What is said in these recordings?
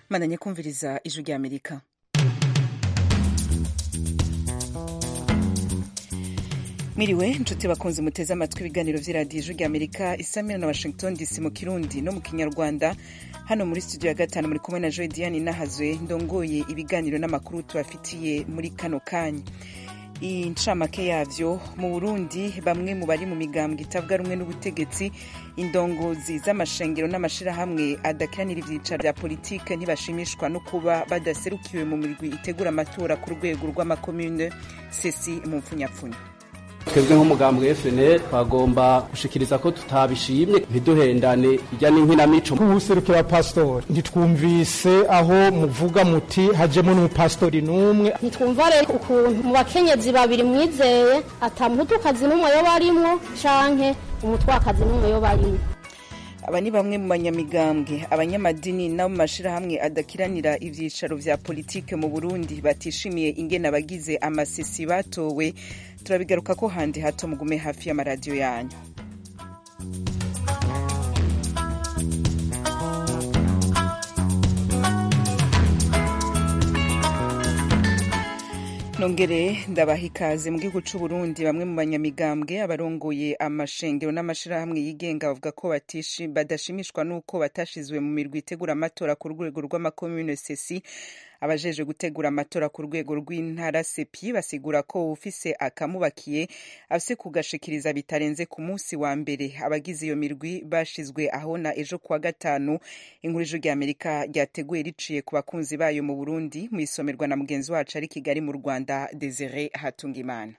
Mandanye kumviriza ijwi rya Amerika. Miriwe nshuti bakunze muteze amatwi ibiganiro vy'iradiyo ijwi rya Amerika isamira na Washington DC mu Kirundi no mu Kinyarwanda. Hano muri studio ya gatanu muri kumwe na Joy Diane Nahazwe ndongoye ibiganiro n'amakuru tubafitiye muri kano kanya. Incamake yavyo mu Burundi bamwe mu bari mu migambwe itavuga rumwe n'ubutegetsi indongozi z'amashengero n'amashirahamwe adakiranira ivyicaro vya politike ntibashimishwa no kuba badaserukiwe mu mirwi itegura amatora ku rwego rw'amakomune sesi mu mpfunyapfunya. Twebwe nk'umugambwe FNL bagomba gushikiriza ko tutabishimye ntiduhendane ijya n'inkinamico nk'userukira pastor ntitwumvise aho muvuga muti hajemo n'umupastori n'umwe ntitwumva rero ukuntu mu bakenyezi babiri mwizeye atamutukazi n'umwe yo barimwo canke umutwakazi n'umwe yo barimwo. Aba ni bamwe mu banyamigambwe abanyamadini n'abo mashirahamwe adakiranira ivyicaro vya politike mu Burundi batishimiye ingene abagize amasesi batowe. Turabigaruka ko handi hato mugume hafi y'amaradiyo yanyu. Nongere ndabaha ikaze mu gihugu c'u Burundi bamwe mu banyamigambwe abarongoye amashengero n'amashirahamwe yigenga bavuga ko badashimishwa nuko batashizwe mu mirwi itegura amatora ku rwego rw'amakomune sesi. Abajeje gutegura amatora ku rwego rw'intara sepi basigura ko ufise akamubakiye afise kugashikiriza bitarenze ku munsi wa mbere. Abagize iyo mirwi bashizwe ahona ejo kuwa gatanu. Inkuru y'ijwi rya Amerika ryateguye riciye ku bakunzi bayo mu Burundi mu isomerwa na mugenzi wacu ari Kigali mu Rwanda Desire Hatungimana.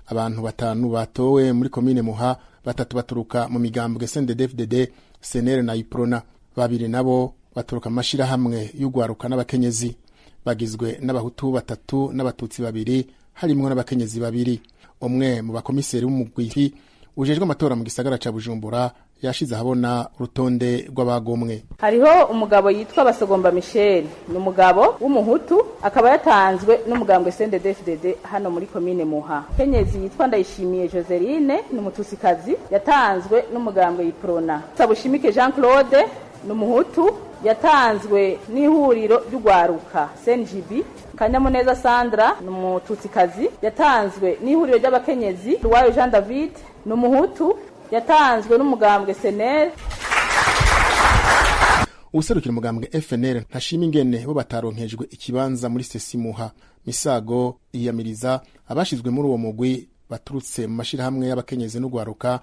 Abantu batanu batowe muri komine Muha, batatu baturuka mu migambwe CNDD-FDD, CNL na Iprona, babiri nabo baturuka amashirahamwe y'ugwaruka n'abakenyezi. Bagizwe n'abahutu batatu n'abatutsi babiri, harimwo n'abakenyezi babiri. Umwe mu bakomiseri b'umugwi ujejwe amatora mu gisagara ca Bujumbura yashize ahabona urutonde rw'abagomwe. Hariho umugabo yitwa Basogomba Michel, ni umugabo w'umuhutu akaba yatanzwe n'umugambwe CNDD-FDD hano muri komine Muha. Kenyezi yitwa Ndayishimiye Joseline ni umutusikazi yatanzwe n'umugambwe Iprona. Sabushimike Jean Claude ni umuhutu yatanzwe n'ihuriro ry'ugwaruka CNGB. Kanyamuneza Sandra ni umututsikazi yatanzwe n'ihuriro ry'abakenyezi. Ruwayo Jean David ni umuhutu yatanzwe n'umugambwe SNL. Userukira umugambwe FNL ntashima ingene bo bataronkejwe ikibanza muri sesi Muha. Misago yiyamiriza abashizwe muri uwo mugwi baturutse mu mashirahamwe y'abakenyezi n'ugwaruka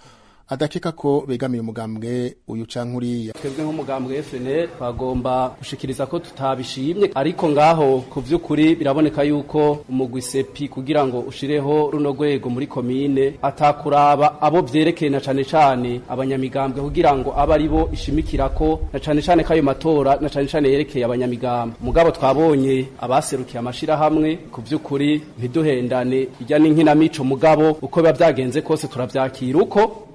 adakeka ko begamiye umugambwe uyu cankuriya. Twebwe nk'umugambwe FNL bagomba gushikiriza ko tutabishimye, ariko ngaho ku vy'ukuri biraboneka yuko umugwi sepi kugira ngo ushireho runo rwego muri komine atakuraba abo vyerekeye na cane cane abanyamigambwe kugira ngo abe ari bo ishimikirako na cane cane kayo matora na cane cane yerekeye abanyamigambwe. Mugabo twabonye abaserukiye amashirahamwe ku vy'ukuri ntiduhendane ijya n'inkinamico, mugabo uko biba vyagenze kose turavyakira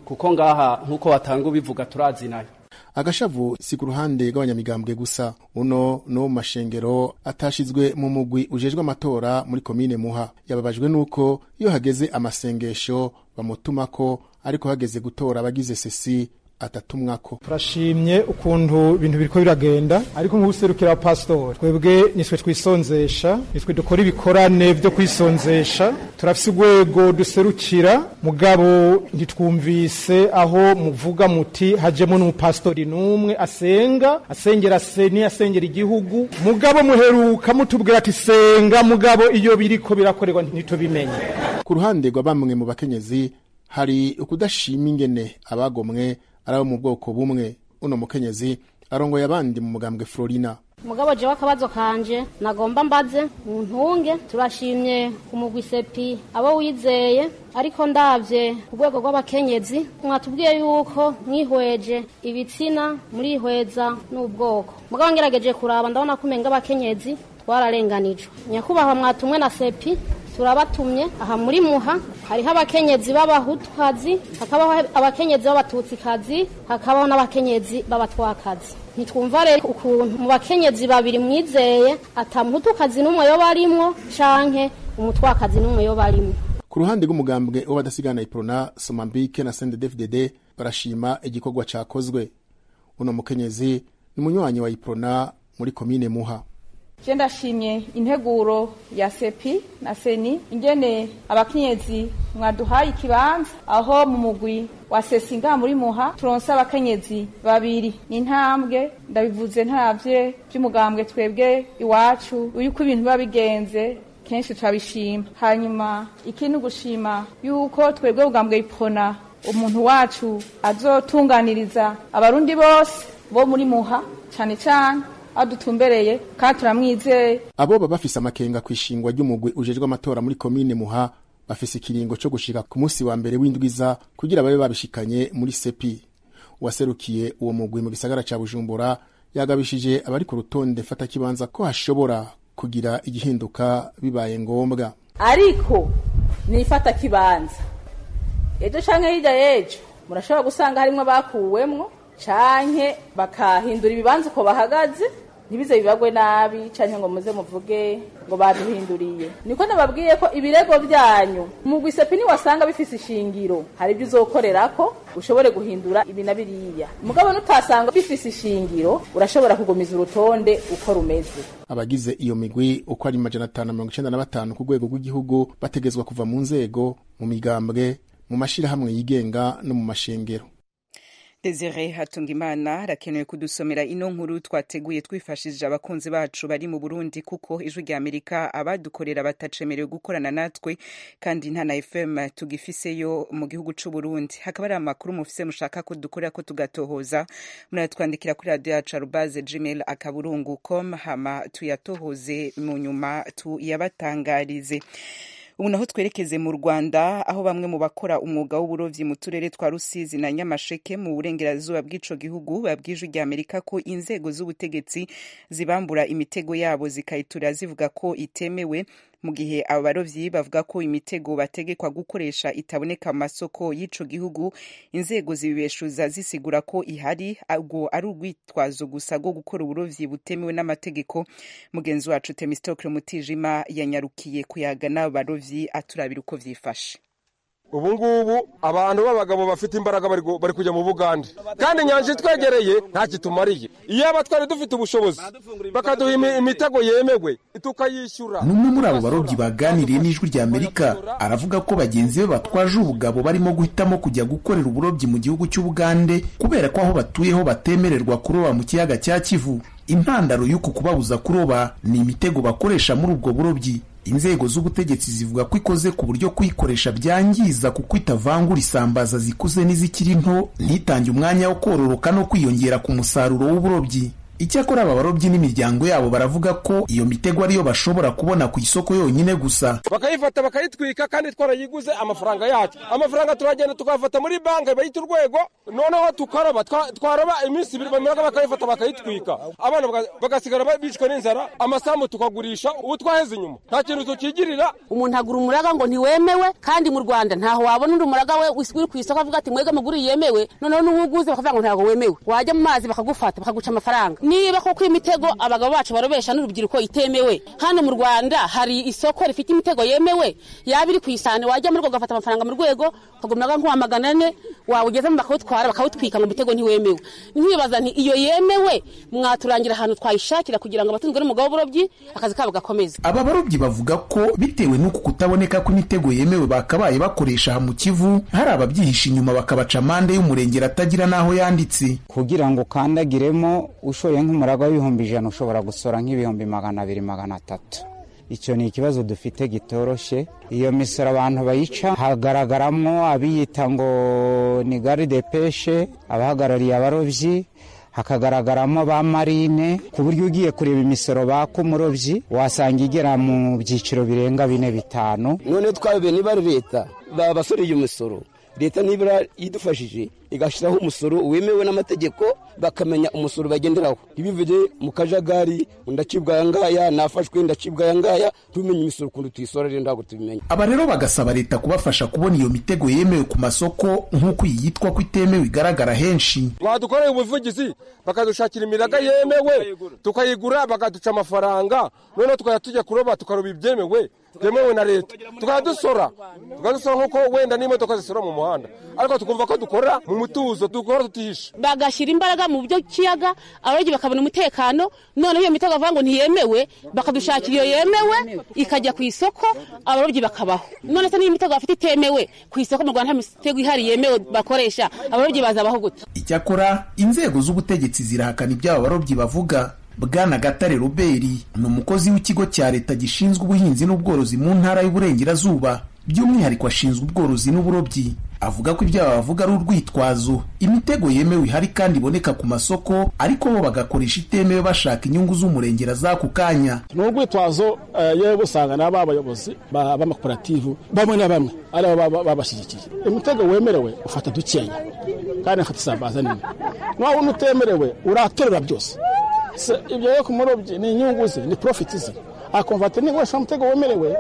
kuko ngaha nkuko watanga ubivuga turazinayo. Agashavu si ku ruhande rw'abanyamigambwe gusa. Uno no mashengero atashizwe mu mugwi ujejwe amatora muri komine Muha yababajwe nuko iyo hageze amasengesho bamutumako, ariko hageze gutora abagize sesi atatumwako. Turashimye ukuntu ibintu biriko biragenda, ariko nk'userukira pastor twebwe niswe twisonzesha, niswe dukora ibikorane byo kwisonzesha. Turafise urwego duserukira, mugabo ntitwumvise aho muvuga muti hajemo n'umupastori n'umwe asengera seni asengera igihugu. Mugabo muheruka mutubwira ati senga, mugabo iyo biriko birakorerwa ntitubimenye. Ku ruhande rwa bamwe mu bakenyezi hari ukudashima ingene abagomwe arabo mu bwoko bumwe. Uno mukenyezi arongoye abandi mu mugambwe Florina. Mugabo jewe akabazo kanje nagomba mbaze mu ntunge. Turashimye umugwi sepi abo wizeye, ariko ndavye ku rwego rw'abakenyezi mwatubwiye yuko mwihweje ibitsina murihweza n'ubwoko. Mugabo ngerageje kuraba ndabona kumenga abakenyezi twararenganijwe. Nyakubahwa mwatumwe na sepi turabatumye aha muri Muha, hariho abakenyezi b'abahutukazi, hakabaho abakenyezi b'abatutsikazi, hakabaho n'abakenyezi b'abatwakazi. Ntitwumva rero ukuntu mu bakenyezi babiri mwizeye atamuhutukazi n'umwe yo barimwo canke umutwakazi n'umwe yo barimwo. Ku ruhande rw'umugambwe w'abadasigana Iprona, Somambike na CNDD-FDD barashima igikorwa cakozwe. Uno mukenyezi ni munywanyi wa Iprona muri komine Muha. Je ndashimye integuro ya sepi na seni ingene abakenyezi mwaduhaye ikibanza aho mu mugwi wa sesinga muri Muha turonsa abakenyezi babiri n'intambwe ndabivuze ntaravye by'umugambwe twebwe iwacu uyuko ibintu babigenze kenshi turabishima. Hanyuma ikintu gushima yuko twebwe ubwambwe ipona umuntu wacu azotunganiriza abarundi bose bo muri Muha cyane cyane adutumbereye kandi turamwizeye. Abo bafise amakenga kwishingwa ry'umugwi ujejwe amatora muri komine Muha bafise ikiringo cyo gushika ku munsi wa mbere w'indwiza kugira babe babishikanye muri sepi. Waserukiye uwo mugwi mu gisagara ca Bujumbura yagabishije abari ku rutonde fata kibanza ko hashobora kugira igihinduka bibaye ngombwa. Ariko nifata kibanza ejo canke hirya yejo murashobora gusanga harimwo bakuwemwo canke bakahindura ibibanza uko bahagaze ntibize bibagwe nabi canke ngo muze muvuge ngo baduhinduriye. Niko nababwiye ko ibirego byanyu mu gwisepi ni wasanga bifise ishingiro hari ibyo uzokorerako ushobore guhindura ibi na biriya. Mugabo nutasanga bifise ishingiro urashobora kugumiza urutonde uko rumeze. Abagize iyo migwi uko ari 595 ku rwego rw'igihugu bategezwa kuva mu nzego, mu migambwe, mu mashirahamwe yigenga no mu mashengero. Desire Hatungimana rakenewe kudusomera ino nkuru twateguye twifashije abakunzi bacu bari mu Burundi kuko ijwi rya Amerika abadukorera batacemerewe gukorana natwe kandi nta na FM tugifiseyo mu gihugu c'u Burundi. Hakaba ari amakuru mufise mushaka ko dukorera ko tugatohoza muratwandikira kuri radio yacu @gmail.com hama tuyatohoze mu nyuma tuyabatangarize. Ubu naho twerekeze mu Rwanda aho bamwe mu bakora umwuga w'uburovyi mu turere twa Rusizi na Nyamasheke mu burengerazuba bw'ico gihugu babwije rya Amerika ko inzego z'ubutegetsi zibambura imitego yabo zikayitura zivuga ko itemewe mu gihe abo barovyi bavuga ko imitego bategekwa gukoresha itaboneka mu masoko y'ico gihugu. Inzego zibibeshuza zisigura ko ihari ahubwo ari urwitwazo gusa rwo gukora uburovyi butemewe n'amategeko. Mugenzi wacu Temistokle Mutijima yanyarukiye kuyaga n'abo barovyi aturabira uko vyifashe. Ubu ngubu abantu b'abagabo bafite imbaraga bari kujya mu Bugande kandi nyanje twegereye nta kitumariye. Iyo abatwari dufite ubushobozi bakaduha imitego yemewe tukayishyura. Numwe muri abo barobyi baganiriye n'ijwi rya Amerika aravuga ko bagenzi be batwaje ubugabo barimo guhitamo kujya gukorera uburobyi mu gihugu cy'Ubugande kubera ko aho batuyeho batemererwa kuroba mu kiyaga cya Kivu. Intandaro y'uko kubabuza kuroba ni imitego bakoresha muri ubwo burobyi. Inzego z'ubutegetsi zivuga ko ikoze ku buryo kuyikoresha byangiza kuko itavangura isambaza zikuze n'izikiri nto, ntitange umwanya wo kororoka no kwiyongera ku musaruro w'uburobyi. Icyakora aba barobyi n'imiryango yabo baravuga ko iyo mitego ariyo bashobora kubona ku isoko yonyine gusa. Bakayifata bakayitwika kandi twarayiguze amafaranga yacu. Amafaranga turagenda tukafata muri banki bayita urwego noneho tukaroba twaroba iminsi 2 bamiraga bakayifata bakayitwika. Abana bagasigara bicwa n'inzara amasambu tukagurisha ubu twaheze inyuma. Nta kintu tukigirira. Umuntu agura umuraga ngo ntiwemewe kandi mu Rwanda ntaho wabona undi umuraga we wiswiri ku isoko avuga ati mwege muguri yemewe noneho n'uguze bakavuga ngo ntago wemewe. Wajya mu mazi bakagufata bakaguca amafaranga. Niba koko imitego abagabo bacu barobesha n'urubyiruko itemewe hano mu Rwanda hari isoko rifite imitego yemewe yabiri kwisane wajya muri gafata amafaranga mu rwego kagumnaga nko 400 wawugeze mu bakawutwara bakawutwika ngo imitego ntiwemewe. Ntibaza nti iyo yemewe mwaturangira ahantu twayishakira kugira ngo abatunzwe n'umugabo w'uburobyi akazi kabo gakomeza. Aba barobyi bavuga ko bitewe n'uko kutaboneka ko imitego yemewe bakabaye bakoresha mu Kivu hari ababyihisha inyuma bakabaca amande y'umurengera atagira naho yanditse kugira ngo kandagiremo ushoye nk'umuraga w'ibihumbi 100 ushobora gusora nk'ibihumbi 200-300. Icyo ni ikibazo dufite gitoroshe. Iyo misoro abantu bayica hagaragaramo abiyita ngo ni gare de peshe, abahagarariye abarovyi, hakagaragaramo ba marine, ku buryo ugiye kureba imisoro bakumurobyi wasanga igera mu byiciro birenga 4-5. None twabe niba leta babasoreye umusoro, leta nibura idufashije igashiraho umusoro wemewe n'amategeko bakamenya umusoro bagenderaho. Ibivuze mu kajagari ndacibwa yangaya nafashwe ndacibwa yangaya tumenye imisoro kundu tuyisorere ndago tubimenye. Aba rero bagasaba leta kubafasha kubona iyo mitego yemewe ku masoko nk'uko yitwa ko itemewe igaragara henshi. Badukoreye ubuvugizi bakadushakira imiraga yemewe tukayigura bakaduca amafaranga none tukaya tujya kuroba tukaroba ibyemewe byemewe na leta tukadusora nk'uko wenda n'imodoka zisora mu muhanda ariko tukumva ko dukora mu mutuzo dukora tutihisha bagashyira imbaraga mu byo kiyaga abarobyi bakabona umutekano noneho iyo mitego bavuga ngo ntiyemewe bakadushakira iyo yemewe ikajya ku isoko abarobyi bakabaho none se n'iyo mitego bafite itemewe ku isoko mu Rwanda nta mitego ihari yemewe bakoresha abarobyi bazabaho gute. Icyakora inzego z'ubutegetsi zirahakana iby'aba barobyi bavuga. Bwana Gatare Roberi ni umukozi w'ikigo cya leta gishinzwe ubuhinzi n'ubworozi mu ntara y'Uburengerazuba by'umwihariko ashinzwe ubworozi n'uburobyi. Avuga ko ibyo bavuga ari urwitwazo, imitego yemewe ihari kandi iboneka ku masoko ariko bo bagakoresha itemewe bashaka inyungu z'umurengera z'ako kanya. Ni urwitwazo yewe usanga n'aba abayobozi b'amakoperative bamwe na bamwe ari babashyigikiye. Imitego wemerewe ufata dukeya kandi afata isambaza nini, nawe utemerewe uraterura byose. Ibyo rero ku murobyi ni inyungu ze, ni profit ze, akumva ati niba umutego wemerewe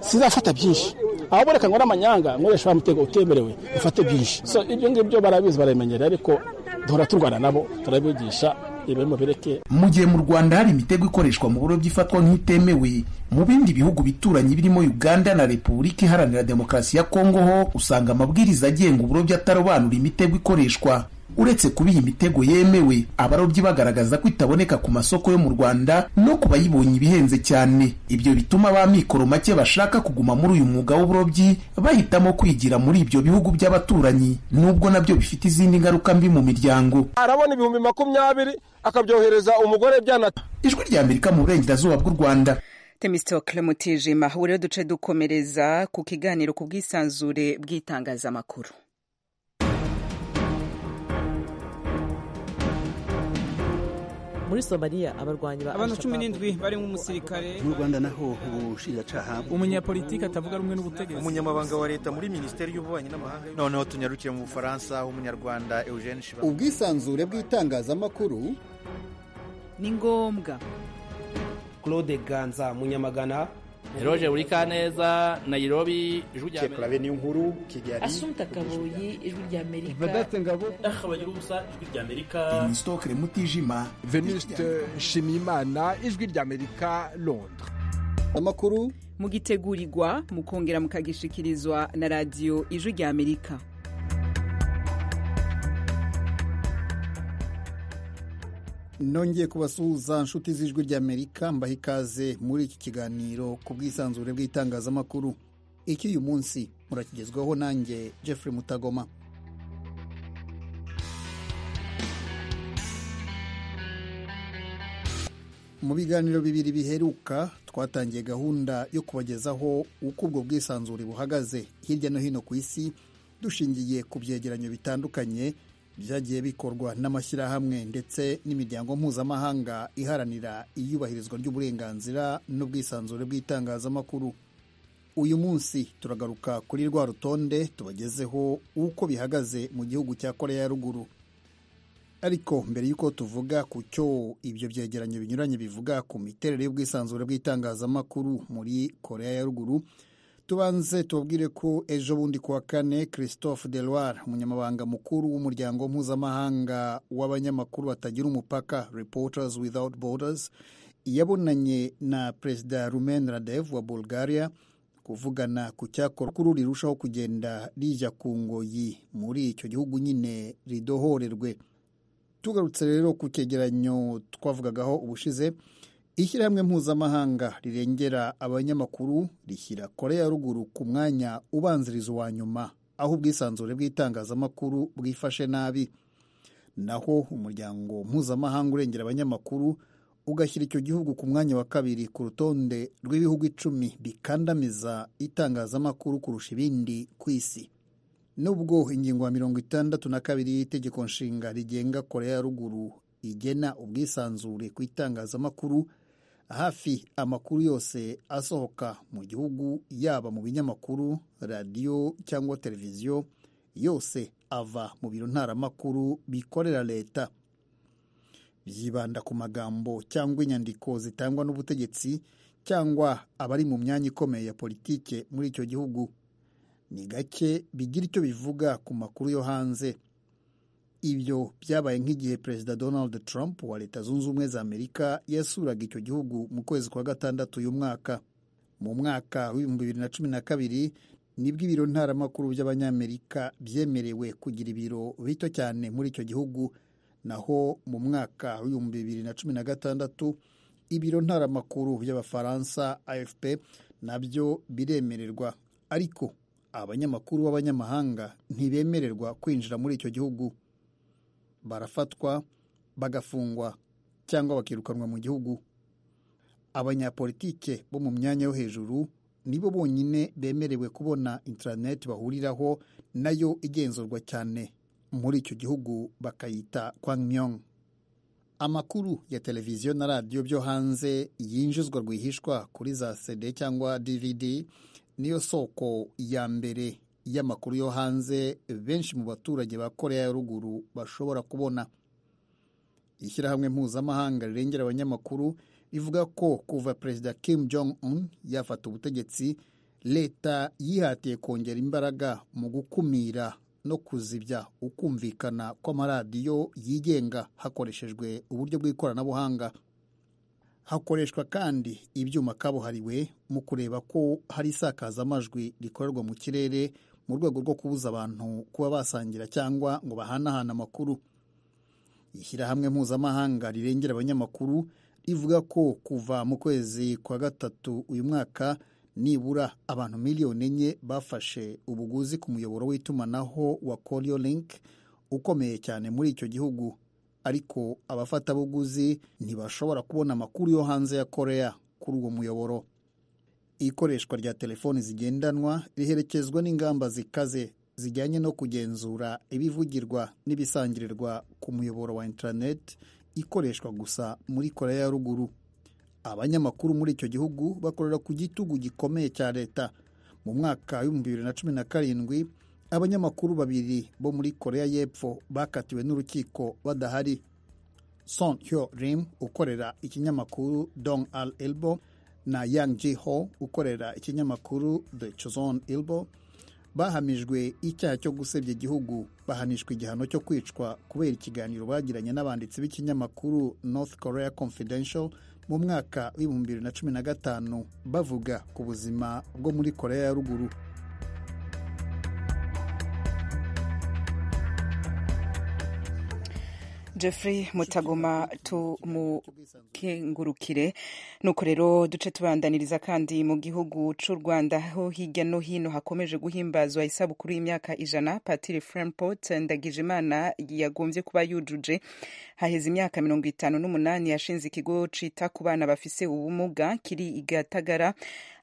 sizafata byinshi, ahubwo reka ngora amanyanga nkoresha umutego utemerewe ufate byinshi. Ibyo ngibyo barabizi baramenyera, ariko duhora turwana nabo turabigisha ibemo bireke. Mu gihe mu Rwanda hari imitego ikoreshwa mu burobyi ifatwa nk'itemewe, mu bindi bihugu bituranye birimo Uganda na Repubulika Iharanira Demokarasi ya Kongo ho usanga amabwiriza agenga uburobyi atarobanura imitego ikoreshwa. Uretse kubiha imitego yemewe, abarobyi bagaragaza ko itaboneka ku masoko yo mu Rwanda no kubayibonye ibihenze cyane. Ibyo bituma ba mikoro make bashaka kuguma muri uyu mwuga w'uburobyi bahitamo kwigira muri ibyo bihugu by'abaturanyi, nubwo nabyo bifite izindi ngaruka mbi mu miryango. Arabona 2020 akabyohereza umugore byanata. Ijwi rya Amerika mu Burengerazuba bw'u Rwanda. Temistocle Mutijima, rero duce dukomereza ku kiganiro ku bwisanzure bw'itangazamakuru. Muri Somalia abarwanyi ba abantu 17 bari mu musirikare. Mu Rwanda naho ubushinjacyaha umunyapolitiki atavuga rumwe n'ubutegetsi, umunyamabanga wa leta muri Minisiteri y'Ububanyi n'Amahanga. Noneho tunyarukiye mu Bufaransa, umunyarwanda Eugene Shiba. Ubwisanzure bw'itangazamakuru ni ngombwa. Claude Ganza Munyamagana, Roger Urikaneza, Nairobi, Ijwi rya Amerika. Niyo nkuru Kigali. Assumpta Kaboyi, Ijwi rya Amerika. Vedate Ngabo, Ahabagira ubusa, Ijwi rya Amerika. Temistocle Mutijima, Venuste Shimimana, Ijwi rya Amerika, Londres. Amakuru mugitegurirwa mukongera mukagishikirizwa na radio Ijwi rya Amerika. Nongeye kubasuhuza nshuti z'Ijwi rya Amerika, mbaha ikaze muri iki kiganiro ku bwisanzure bw'itangazamakuru. Iki uyu munsi murakigezwaho nanjye Jeffrey Mutagoma. Mu biganiro bibiri biheruka twatangiye gahunda yo kubagezaho uko ubwo bwisanzure buhagaze hirya no hino ku isi, dushingiye ku byegeranyo bitandukanye byagiye bikorwa n'amashyirahamwe ndetse n'imiryango mpuzamahanga iharanira iyubahirizwa ry'uburenganzira n'ubwisanzure bw'itangazamakuru. Uyu munsi turagaruka kuri rwa rutonde tubagezeho uko bihagaze mu gihugu cya Korea ya Ruguru. Ariko mbere y'uko tuvuga ku cyo ibyo byegeranyo binyuranye bivuga ku miterere y'ubwisanzure bw'itangazamakuru muri Korea ya Ruguru, tubanze tubabwire ko ejo bundi kuwa kane Christophe Deloire, umunyamabanga mukuru w'umuryango mpuzamahanga w'abanyamakuru batagira umupaka Reporters Without Borders, yabonanye na Perezida Rumen Radev wa Bulgaria kuvugana ku cyakorwa rirushaho kugenda rijya ku ngoyi muri icyo gihugu nyine ridohorerwe. Tugarutse rero ku cyegeranyo twavugagaho ubushize, ishyirahamwe mpuzamahanga rirengera abanyamakuru rishyira Korea ya Ruguru ku mwanya ubanziriza wa nyuma aho ubwisanzure bw'itangazamakuru bwifashe nabi, naho umuryango mpuzamahanga urengera abanyamakuru ugashyira icyo gihugu ku mwanya wa kabiri ku rutonde rw'ibihugu 10 bikandamiza itangazamakuru kurusha ibindi ku isi. Nubwo ingingo ya 62 y'itegeko nshinga rigenga Korea ya Ruguru igena ubwisanzure ku itangazamakuru, hafi amakuru yose asohoka mu gihugu, yaba mu binyamakuru, radio cyangwa televiziyo, yose ava mu biro ntaramakuru bikorera leta. Byibanda ku magambo cyangwa inyandiko zitangwa n'ubutegetsi cyangwa abari mu myanya ikomeye ya politike muri icyo gihugu. Ni gake bigira icyo bivuga ku makuru yo hanze. Ibyo byabaye nk'igihe Perezida Donald Trump wa Leta Zunze Ubumwe za Amerika yasuraga icyo gihugu mu kwezi kwa gatandatu uyu mwaka. mu mwaka w'ibihumbi 2012 nibwo ibiro ntaramakuru by'abanyamerika byemerewe kugira ibiro bito cyane muri icyo gihugu, naho mu mwaka w'ibihumbi 2016 ibiro ntaramakuru by'abafaransa AFP nabyo biremererwa, ariko abanyamakuru b'abanyamahanga ntibemererwa kwinjira muri icyo gihugu. Barafatwa, bagafungwa cyangwa bakirukanwa mu gihugu. Abanyapolitike bo mu myanya yo hejuru nibo bonyine bemerewe kubona internet bahuriraho, nayo igenzurwa cyane muri icyo gihugu bakayita Kwangmyong. Amakuru ya televiziyo na radiyo byo hanze yinjizwa rwihishwa kuri za CD cyangwa DVD niyo soko ya mbere y'amakuru yo hanze benshi mu baturage ba Korea ya ruguru bashobora kubona. Ishyirahamwe mpuzamahanga rirengera abanyamakuru rivuga ko kuva Perezida Kim Jong-un yafata ubutegetsi, leta yihatiye kongera imbaraga mu gukumira no kuzibya ukumvikana kw'amaradiyo yigenga hakoreshejwe uburyo bw'ikoranabuhanga. Hakoreshwa kandi ibyuma kabuhariwe mu kureba ko hari isakazamajwi rikorerwa mu kirere mu rwego rwo kubuza abantu kuba basangira cyangwa ngo bahanahane amakuru. Ishyirahamwe mpuzamahanga rirengera abanyamakuru rivuga ko kuva mu kwezi kwa gatatu uyu mwaka nibura abantu 4 miliyoni bafashe ubuguzi ku muyoboro w'itumanaho wa Koryo Link ukomeye cyane muri icyo gihugu, ariko abafatabuguzi ntibashobora kubona amakuru yo hanze ya Korea kuri uwo muyoboro. Ikoreshwa rya telefoni zigendanwa riherekezwa n'ingamba zikaze zijyanye no kugenzura ibivugirwa n'ibisangirirwa ku muyoboro wa internet ikoreshwa gusa muri Korea ya ruguru. Abanyamakuru muri icyo gihugu bakorera ku gitugu gikomeye cya leta. Mu mwaka w'ibihumbi 2017 abanyamakuru 2 bo muri Korea y'Epfo bakatiwe n'urukiko badahari. Son Hyo Rim ukorera ikinyamakuru Dong Al Ilbo na Yang Ji-ho ukorera ikinyamakuru The Choson Ilbo bahamijwe icyaha cyo gusebya igihugu, bahanishwa igihano cyo kwicwa kubera ikiganiro bagiranye n'abanditsi b'ikinyamakuru North Korea Confidential mu mwaka w'ibihumbi 2015 bavuga ku buzima bwo muri Korea ya ruguru. Jeffrey Mutagoma tumukengurukire. Nuko rero duce tubandaniriza kandi mu gihugu c'u Rwanda ho hirya no hino hakomeje guhimbazwa isabukuru y'imyaka 100 Patiri Framport Ndagijimana yagombye kuba yujuje. Haheze imyaka 58 yashinze ikigo cita ku bana bafise ubumuga kiri i Gatagara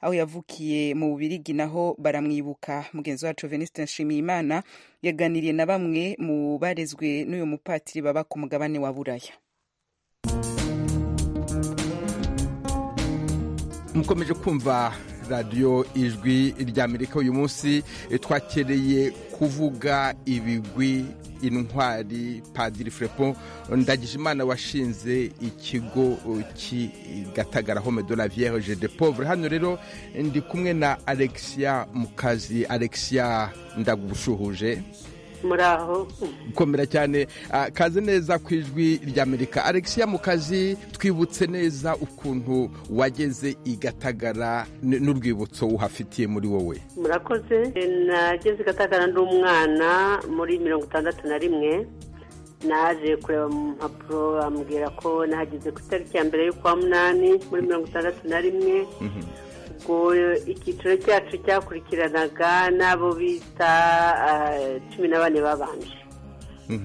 aho yavukiye mu Bubirigi, naho baramwibuka. Mugenzi wacu Venuste Nshimiyimana yaganiriye na bamwe mu barezwe n'uyu mupatiri baba ku mugabane wa Buraya. Mukomeje kumva radiyo ijwi ry'Amerika. Uyu munsi twakereye kuvuga ibigwi, intwari Padiri Framport Ndagijimana washinze ikigo Gatagara Home de la Vierge des Pauvres. Hano rero ndi kumwe na Alexia Mukazi. Alexia, ndagushuhuje. Muraho komera cyane. Kaze neza ku ijwi ry'Amerika. Alexia Mukazi, twibutse neza ukuntu wageze i Gatagara n'urwibutso uhafitiye muri wowe. Murakoze. Nageze i Gatagara ndi umwana muri 61. Naje kureba mu mpapuro ambwira ko nahageze ku itariki ya mbere y'ukwa munani muri 61. Ubwo icyiciro cyacu cyakurikiranaga n'abo bita 14 babanje,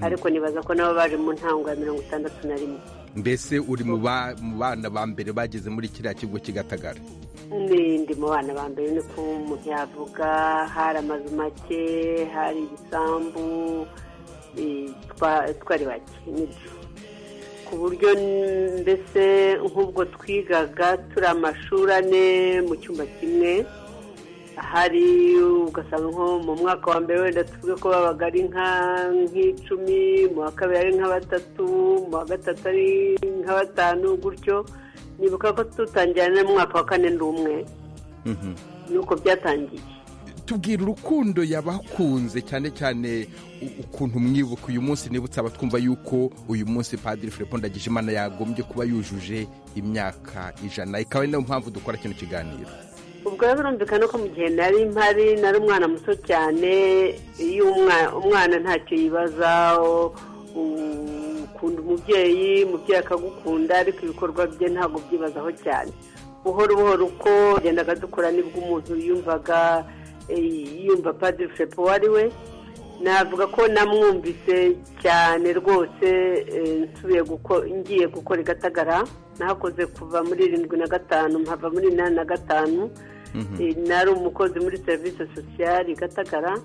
ariko nibaza ko nabo baje mu ntango ya 61. Mbese uri mu bana ba mbere bageze muri kiriya kigo kigatagara? Ndi mu bana ba mbere, niko umuntu yavuga. Hari amazu make, hari ibisambu, twari bake nibyo, ku buryo mbese nk'ubwo twigaga turi amashuri 4 mu cyumba kimwe. Hari ugasanga nko mu mwaka wa mbere wenda tuvuge ko babaga ari nk'icumi, mu wa kabiri ari nka 3, mu wa gatatu ari nka 5, gutyo. Nibuka ko tutangirana mu mwaka wa 4 ndi umwe. Nuko byatangiye. Tubwira urukundo yabakunze, cyane cyane ukuntu mwibuka uyu munsi. Nibutse abatwumva yuko uyu munsi Padiri Framport Ndagijimana yagombye kuba yujuje imyaka 100, ikaba niyo mpamvu dukora kino kiganiro. ubwo rero birumvikana ko mu gihe nari mpari nari umwana muto cyane, iyo umwana ntacyo yibaza, ukunda umubyeyi akagukunda, ariko ibikorwa bye ntabwo byibazaho cyane. buhoro buhoro uko yagendaga dukora nibwo umuntu yumva Padiri Filipo uwo ari we. navuga ko namwumvise cyane rwose, ngiye gukora i Gatagara, nahakoze kuva muri 75 mpava muri 85. nari umukozi muri serivisi sosiyali i Gatagara.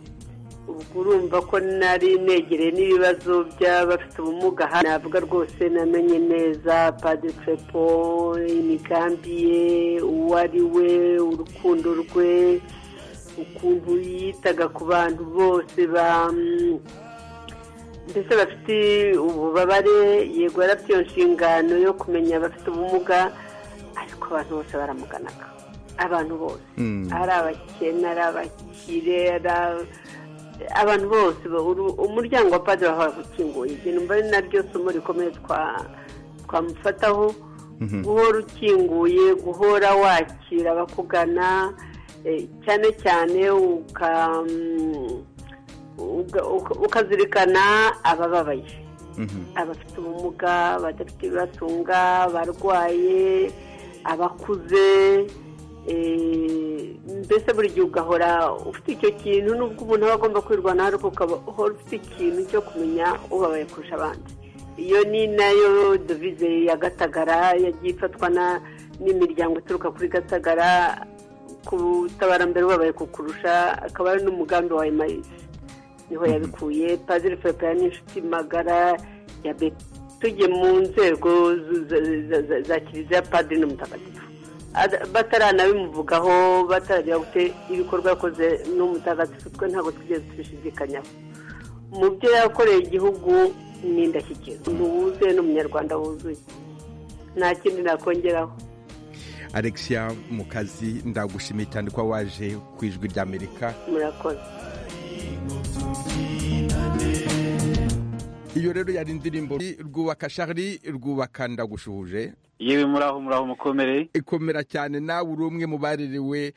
ubwo urumva ko nari negereye n'ibibazo by'abafite ubumuga. navuga rwose namenye neza Padiri Filipo, imigambi ye, uwo ari we, urukundo rwe, ukuntu yitaga ku bantu bose mbese bafite ububabare. yego yarafite iyo nshingano yo kumenya abafite ubumuga, ariko abantu bose baramuganaga, abantu bose, ari abakene, ari abakire, abantu bose. umuryango wa Padiri wahoraga ukinguye. igihe numva ari naryo somo rikomeye twamufataho, guhora ukinguye, guhora wakira abakugana, cyane cyane ukazirikana abababaye, abafite ubumuga, badafite ibibatunga, abarwaye, abakuze. mbese buri gihe ugahora ufite icyo kintu, nubwo umuntu aba agomba kwirwanaho, ariko ukahora ufite ikintu cyo kumenya ubabaye kurusha abandi. iyo ni nayo devize ya Gatagara, yagiye ifatwa n'imiryango ituruka kuri Gatagara, kutabara mbere ubabaye kukurusha. akaba ari n'umugambi wa Emmaüs, niho yabikuye. Padiri Filipo ni inshuti magara ya Betty. tujye mu nzego za Kiliziya, Padiri n'umutagatifu, bataranabimuvugaho, bataragira gute ibikorwa yakoze n'umutagatifu, twe ntabwo twigeze tubishidikanyaho. mu byo yakoreye igihugu ni indashyikirwa, wuzuye n'umunyarwanda wuzuye, nta kindi nakongeraho. Alexia Mukazi, ndagushimiye cyane ko waje ku Ijwi ry'Amerika. murakoze. iyo rero yari indirimbo Rwubaka Charlie, Rwubaka ndagushuje. yewe muraho mukomere. ikomera cyane. nawe uri umwe mu barerewe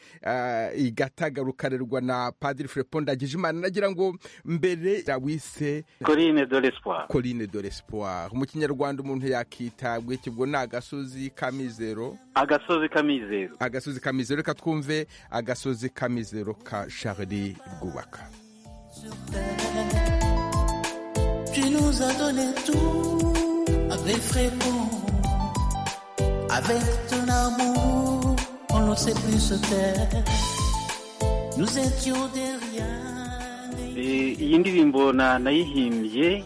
i Gatagara, ukarerwa na Padiri Filipo Ndagijimana. nagira ngo mbere wise Colline de l'Espoir. Colline de l'Espoir mu kinyarwanda umuntu yakitabwe kibwo ni agasozi kamizero. agasozi kamizero. agasozi kamizero. reka twumve agasozi kamizero ka Charlie Rwubaka. Tu nous as donné tout avec Frémont. Avec ton amour, on ne sait plus se taire. Nous étions des rien. iyi ndirimbo nayihimbye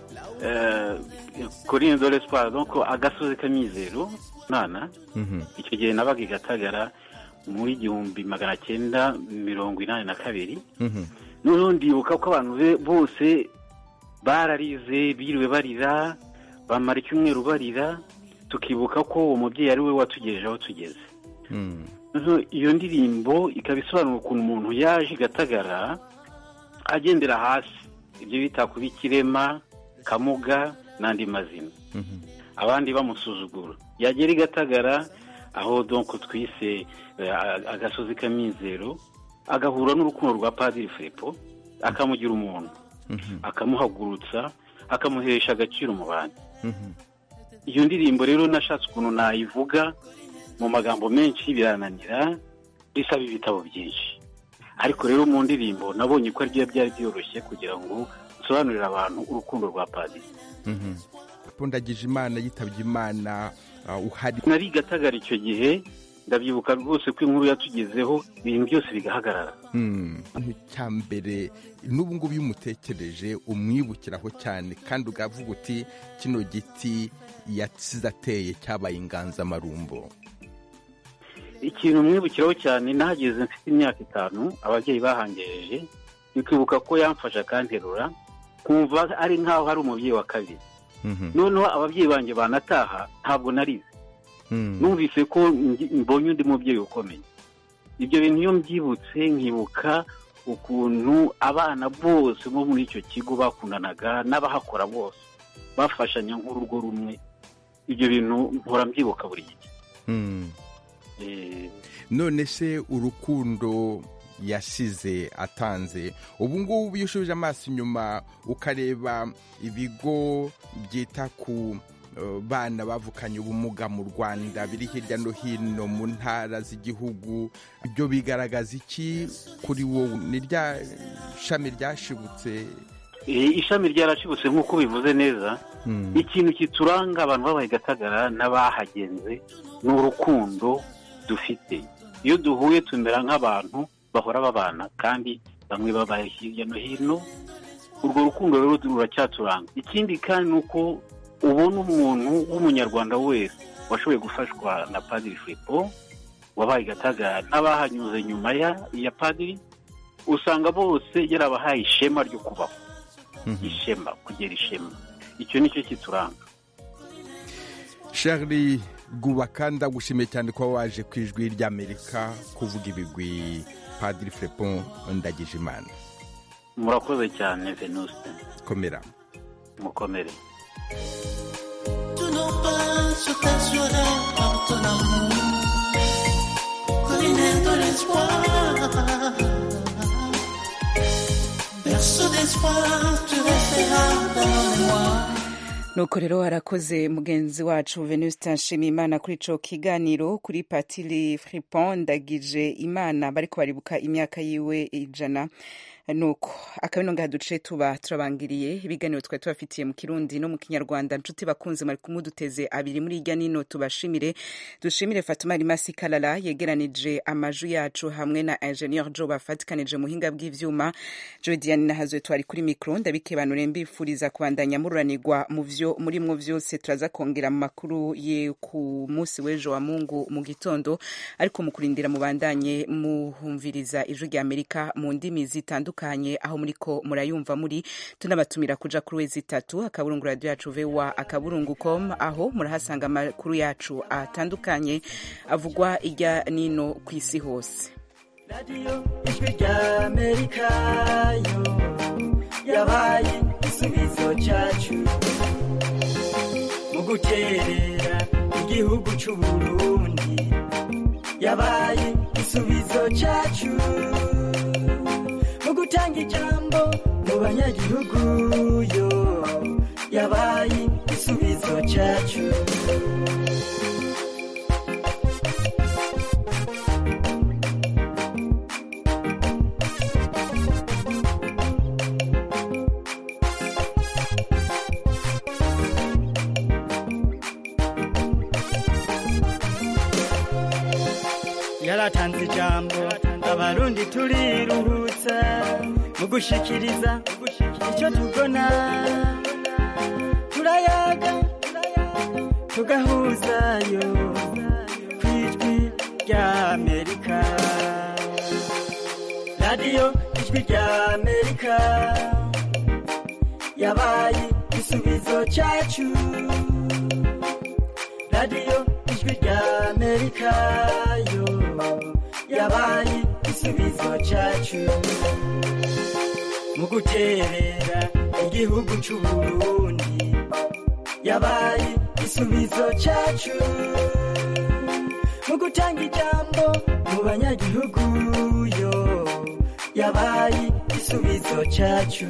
Colline de l'Espoir, donc agasozi kamizero. nana icyo gihe nabaga i Gatagara muri 1982. noneho ndibuka ko abantu bose bararize, biriwe barira, bamara icyumweru barira, tukibuka ko uwo mubyeyi ari we watugejeje aho tugeze. iyo ndirimbo ikaba isobanura ukuntu umuntu yaje i Gatagara agendera hasi, ibyo bita kuba ikirema, kamuga n'andi mazina, abandi bamusuzugura. yagera i Gatagara aho donc twise agasozi kamizero, agahura n'urukundo rwa Padiri Filipo, akamugira umuntu, akamuhagurutsa, akamuhesha agaciro mu bantu. iyo ndirimbo rero nashatse ukuntu nayivuga mu magambo menshi, birananira, bisaba ibitabo byinshi. ariko rero mu ndirimbo nabonye ko byari byoroshye kugira ngo nsobanurire abantu urukundo rwa Padiri. Ndagijimana yitabye Imana uhari. nari Gatagara icyo gihe, ndabyibuka rwose ko inkuru yatugezeho, ibintu byose bigahagarara. cya mbere n'ubu ngubu iyo umutekereje umwibukiraho cyane, kandi ugavuga uti kino giti yasize ateye cyabaye inganzamarumbo. ikintu mwibukiraho cyane, nahageze mfite imyaka 5, ababyeyi bahangejeje, bikibuka ko yamfasha akanterura, kumva ari nkaho hari umubyeyi wa kabiri. noneho ababyeyi banjye banataha, ntabwo narize. numvise ko mbonye undi mubyeyi ukomeye. ibyo bintu iyo mbyibutse, nkibuka ukuntu abana bose bo muri icyo kigo bakundanaga, n'abahakora bose bafashanya nk'urugo rumwe. ibyo bintu mpora mbyibuka buri gihe. none se urukundo yasize atanze ubu ngubu iyo ushubije amaso inyuma ukareba ibigo byita ku bana bavukanye ubumuga mu Rwanda biri hirya no hino mu ntara z'igihugu, ibyo bigaragaza iki kuri wowe? Ni rya shami ryashibutse? Ishami ryarashibutse nk'uko bivuze neza. Ikintu kituranga abantu babaye Gatagara n'abahagenze ni urukundo dufite. Iyo duhuye tumera nk'abantu bahora babana kandi bamwe babaye hirya no hino. Urwo rukundo rero ruracyaturanga. Ikindi kandi nuko ubona umuntu w'umunyarwanda wese washoboye gufashwa na Padiri Filipo wabaye Gatagara n'abahanyuze nyuma ya Padiri, usanga bose yarabahaye ishema ryo kubaho. Ishema, kugera ishema. Icyo nicyo kituranga. Charlie Gubakanda, gushimiye cyane ko waje ku Ijwi ry'Amerika kuvuga ibigwi Padiri Filipo Ndagijimana. Murakoze cyane Venuste. Komera. Mukomere. Tu n'as pas se t'assurer par ton amour, colline de l'espoir, berceau d'espoir, tu resteras dans mon mémoire. Nuko rero harakoze mugenzi wacu Venuste Nshimiyimana kuri ico kiganiro kuri Padiri Filipo Ndagijimana bariko baribuka imyaka yiwe 100. Nuko akabino ngaha duce tuba turabangiriye ibiganiro twari tubafitiye mu Kirundi no mu Kinyarwanda. Nshuti bakunze mwari kumuduteze abiri muri irya nino, dushimire Fatuma Rimasi Kalala yegeranije amaju yacu hamwe na Engineer Joe bafatikanije muhinga bw'ivyuma. Joe Diane nahazwe twari kuri micro, ndabikebanure mbifuriza kubandanya mururanirwa mu vyo murimwo vyose. Turaza kongera mu makuru ye ku munsi w'ejo wa Mungu mu gitondo, ariko mukurindira mubandanye muhumviriza Ijwi ry'Amerika mu ndimi zitandukanye aho muriko murayumva muri. Tunabatumira kuja kuri wezi3 akaburungu radio yacu VOA@com, aho murahasanga amakuru yacu atandukanye avugwa irya nino kw'isi hose. Radio Ijwi ry'Amerika yo yabaye igisubizo cyacu mu guterera igihugu cy'u Burundi, yabaye igisubizo cyacu mu gutanga ijambo mu banyagihugu yo, yabaye igisubizo cyacu. Yaratanze ijambo abarundi turiruhutsa mu gushikiriza icyo tubona, turayaga tugahuzayo kw'Ijwi ry'Amerika. Radio Ijwi ry'Amerika yabaye igisubizo cyacu. Radio Ijwi ry'Amerika yo yabaye igisubizo cyacu mu guterera igihugu cy'u Burundi, yabaye igisubizo cyacu mu gutanga ijambo mu banyagihugu yo, yabaye igisubizo cyacu.